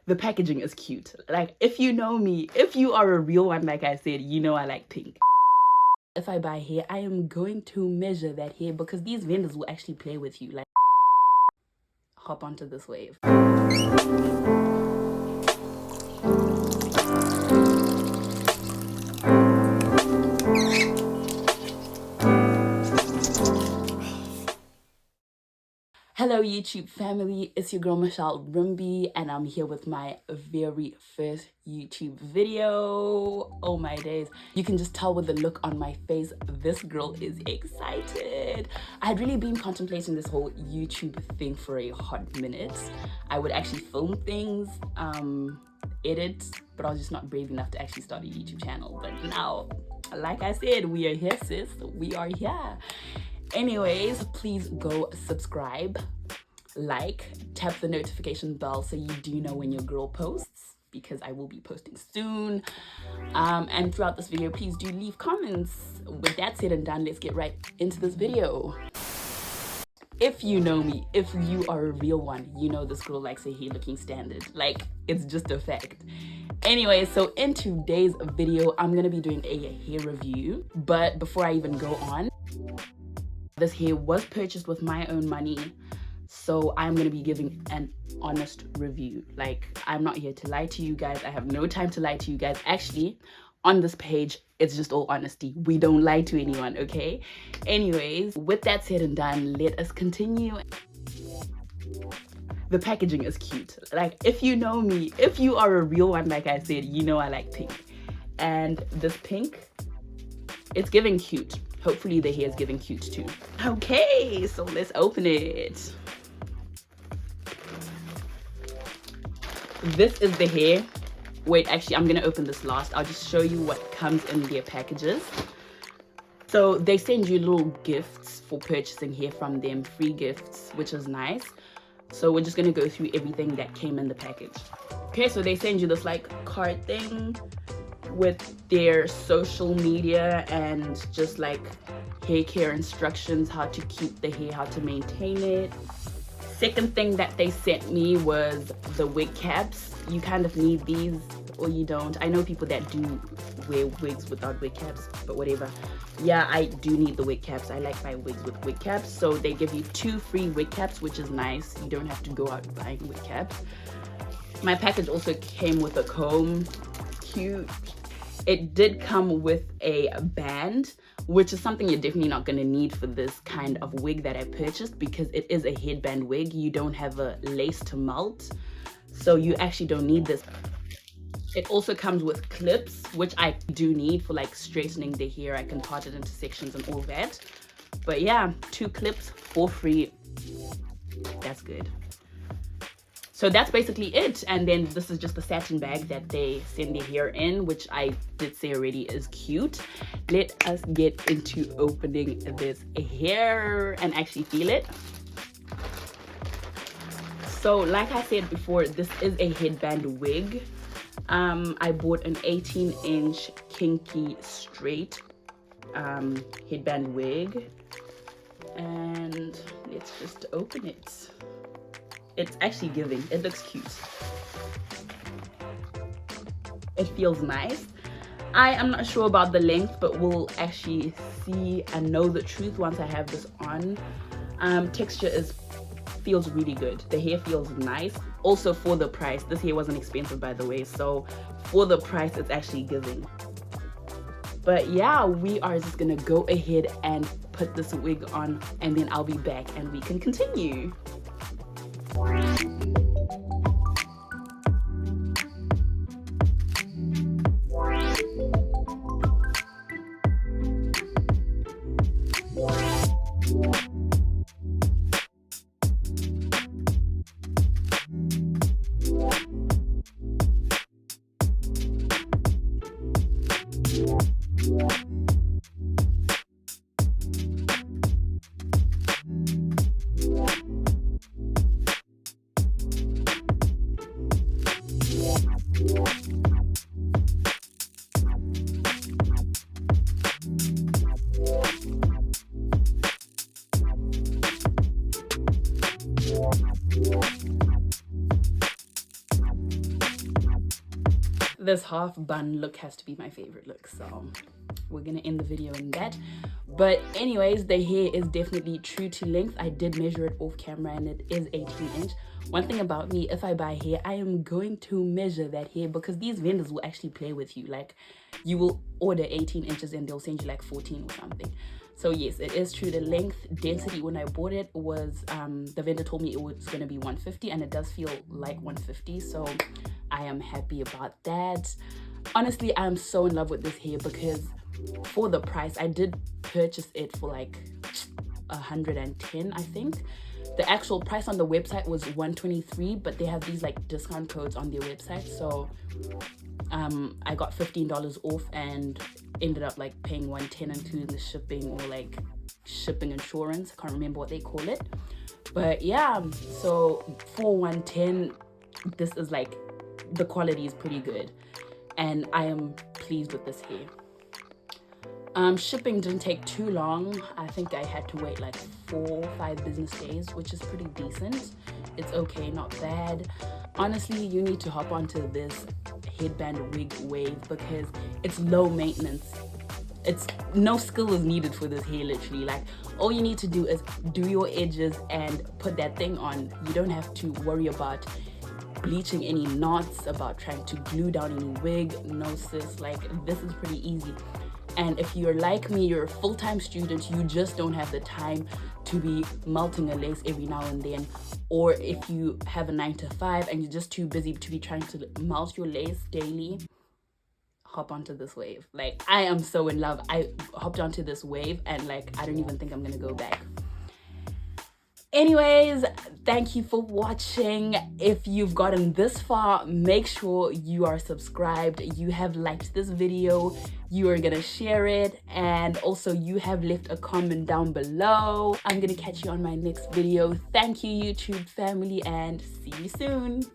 The packaging is cute. Like, if you know me, if you are a real one, like I said, you know I like pink. If I buy hair, I am going to measure that hair because these vendors will actually play with you. Like, hop onto this wave. Hello YouTube family, it's your girl michellerumbi and I'm here with my very first YouTube video. Oh my days, you can just tell with the look on my face, this girl is excited. I had really been contemplating this whole YouTube thing for a hot minute. I would actually film things, edit, but I was just not brave enough to actually start a YouTube channel. But now, like I said, we are here sis, we are here. Anyways, please go subscribe, like, tap the notification bell so you do know when your girl posts, because I will be posting soon. And throughout this video, please do leave comments. With that said and done, let's get right into this video. If you know me, if you are a real one, you know this girl likes her hair looking standard. Like, it's just a fact. Anyway, so in today's video, I'm gonna be doing a hair review. But before I even go on, this hair was purchased with my own money, so I'm gonna be giving an honest review. Like, I'm not here to lie to you guys. I have no time to lie to you guys. Actually, on this page, it's just all honesty. We don't lie to anyone, okay? Anyways, with that said and done, let us continue. The packaging is cute. Like, if you know me, if you are a real one, like I said, you know I like pink. And this pink, it's giving cute. Hopefully the hair is giving cute too. Okay, so let's open it. This is the hair. Wait, actually, I'm gonna open this last. I'll just show you what comes in their packages. So they send you little gifts for purchasing hair from them, free gifts, which is nice. So we're just gonna go through everything that came in the package. Okay, so they send you this like card thing with their social media and just like hair care instructions, how to keep the hair, how to maintain it. Second thing that they sent me was the wig caps. You kind of need these or you don't. I know people that do wear wigs without wig caps, but whatever. Yeah, I do need the wig caps. I like my wigs with wig caps. So they give you 2 free wig caps, which is nice. You don't have to go out buying wig caps. My package also came with a comb. Cute. It did come with a band, which is something you're definitely not going to need for this kind of wig that I purchased because it is a headband wig. You don't have a lace to melt, so you actually don't need this. It also comes with clips, which I do need for like straightening the hair. I can part it into sections and all that. But yeah, 2 clips for free. That's good. So that's basically it. And then this is just the satin bag that they send their hair in, which I did say already is cute. Let us get into opening this hair and actually feel it. So like I said before, this is a headband wig. I bought an 18-inch Kinky straight headband wig. And let's just open it. It's actually giving. It looks cute. It feels nice. I am not sure about the length, but we'll actually see and know the truth once I have this on. Texture feels really good. The hair feels nice. Also for the price. This hair wasn't expensive, by the way. So for the price, it's actually giving. But yeah, we are just gonna go ahead and put this wig on, and then I'll be back and we can continue. this half bun look has to be my favorite look, so we're gonna end the video in that. But anyways, the hair is definitely true to length. I did measure it off camera and it is 18-inch. One thing about me, if I buy hair, I am going to measure that hair, because these vendors will actually play with you. Like, you will order 18 inches and they'll send you like 14 or something. So yes, it is true to length. Density, when I bought it, was the vendor told me it was going to be 150, and it does feel like 150, so I am happy about that. Honestly, I'm so in love with this hair, because for the price, I did purchase it for like 110, I think. The actual price on the website was 123, but they have these like discount codes on their website, so I got $15 off and ended up like paying 110, including the shipping, or like shipping insurance. I can't remember what they call it, but yeah, so for 110, this is like, the quality is pretty good, and I am pleased with this hair. Shipping didn't take too long. I think I had to wait like 4 or 5 business days, which is pretty decent. It's okay, not bad. Honestly, you need to hop onto this headband wig wave, because it's low maintenance. It's no skill is needed for this hair, literally. Like, all you need to do is do your edges and put that thing on. You don't have to worry about bleaching any knots, about trying to glue down any wig. No sis, like, this is pretty easy. And if you're like me, you're a full-time student, you just don't have the time to be melting a lace every now and then, or if you have a 9-to-5 and you're just too busy to be trying to melt your lace daily, hop onto this wave. Like, I am so in love. I hopped onto this wave and like, I don't even think I'm gonna go back. Anyways, thank you for watching. If you've gotten this far, make sure you are subscribed, you have liked this video, you are gonna share it, and also you have left a comment down below. I'm gonna catch you on my next video. Thank you, YouTube family, and see you soon.